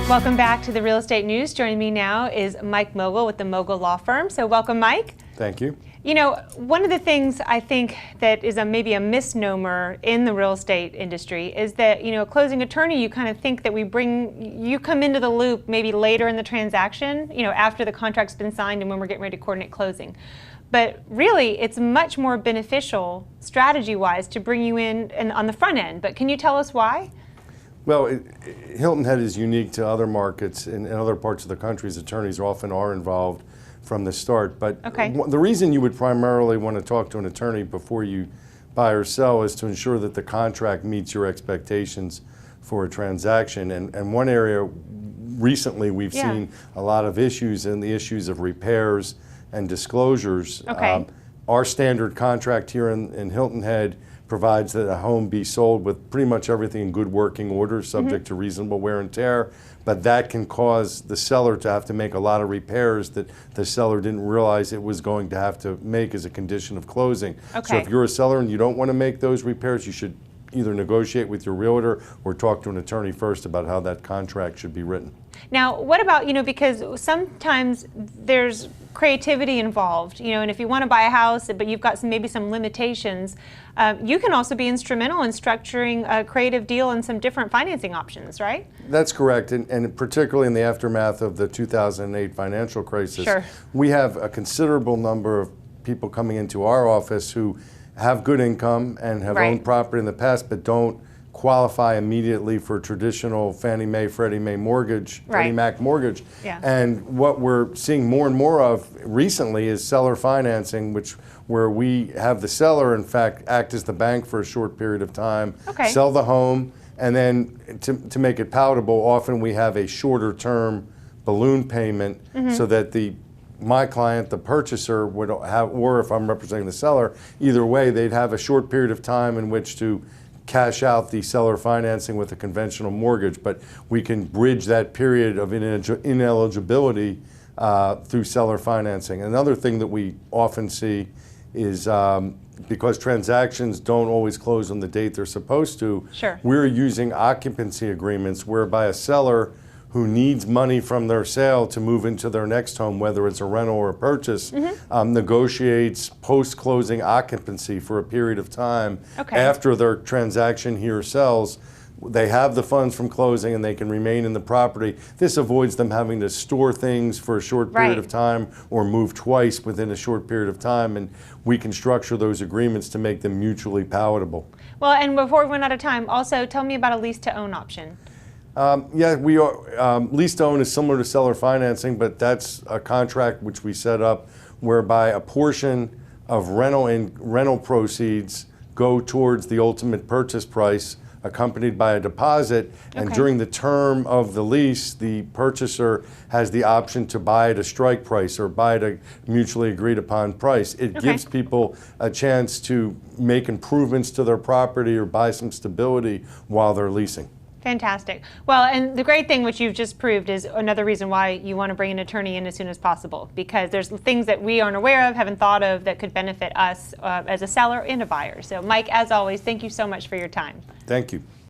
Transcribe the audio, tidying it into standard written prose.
Welcome back to the Real Estate News. Joining me now is Mike Mogil with the Mogil Law Firm. So welcome, Mike. Thank you. You know, one of the things I think that is maybe a misnomer in the real estate industry is that, you know, a closing attorney, you kind of think that you come into the loop maybe later in the transaction, you know, after the contract's been signed and when we're getting ready to coordinate closing. But really, it's much more beneficial strategy-wise to bring you in and on the front end. But can you tell us why? Well, Hilton Head is unique to other markets in other parts of the country. Attorneys often are involved from the start. But the reason you would primarily want to talk to an attorney before you buy or sell is to ensure that the contract meets your expectations for a transaction. And one area recently we've seen a lot of issues in the issues of repairs and disclosures. Our standard contract here in Hilton Head provides that a home be sold with pretty much everything in good working order, subject to reasonable wear and tear, but that can cause the seller to have to make a lot of repairs that the seller didn't realize it was going to have to make as a condition of closing. So if you're a seller and you don't want to make those repairs, you should either negotiate with your realtor or talk to an attorney first about how that contract should be written. Now, what about, you know, because sometimes there's creativity involved, you know, and if you want to buy a house, but you've got maybe some limitations, you can also be instrumental in structuring a creative deal and some different financing options, right? That's correct, and particularly in the aftermath of the 2008 financial crisis, we have a considerable number of people coming into our office who have good income and have owned property in the past, but don't qualify immediately for traditional Fannie Mae, Freddie Mae mortgage, Freddie Mac mortgage. And what we're seeing more and more of recently is seller financing, where we have the seller, in fact, act as the bank for a short period of time, sell the home, and then to make it palatable, often we have a shorter term balloon payment so that my client, the purchaser, would have, or if I'm representing the seller, either way, they'd have a short period of time in which to cash out the seller financing with a conventional mortgage, but we can bridge that period of ineligibility through seller financing. Another thing that we often see is because transactions don't always close on the date they're supposed to, we're using occupancy agreements whereby a seller who needs money from their sale to move into their next home, whether it's a rental or a purchase, negotiates post-closing occupancy for a period of time after their transaction here sells. They have the funds from closing and they can remain in the property. This avoids them having to store things for a short period of time or move twice within a short period of time, and we can structure those agreements to make them mutually palatable. Well, and before we run out of time, also tell me about a lease-to-own option. We are, lease-to-own is similar to seller financing, but that's a contract which we set up whereby a portion of rental proceeds go towards the ultimate purchase price, accompanied by a deposit, and during the term of the lease, the purchaser has the option to buy at a strike price or buy at a mutually agreed upon price. It gives people a chance to make improvements to their property or buy some stability while they're leasing. Fantastic. Well, and the great thing, which you've just proved, is another reason why you want to bring an attorney in as soon as possible, because there's things that we aren't aware of, haven't thought of, that could benefit us as a seller and a buyer. So, Mike, as always, thank you so much for your time. Thank you.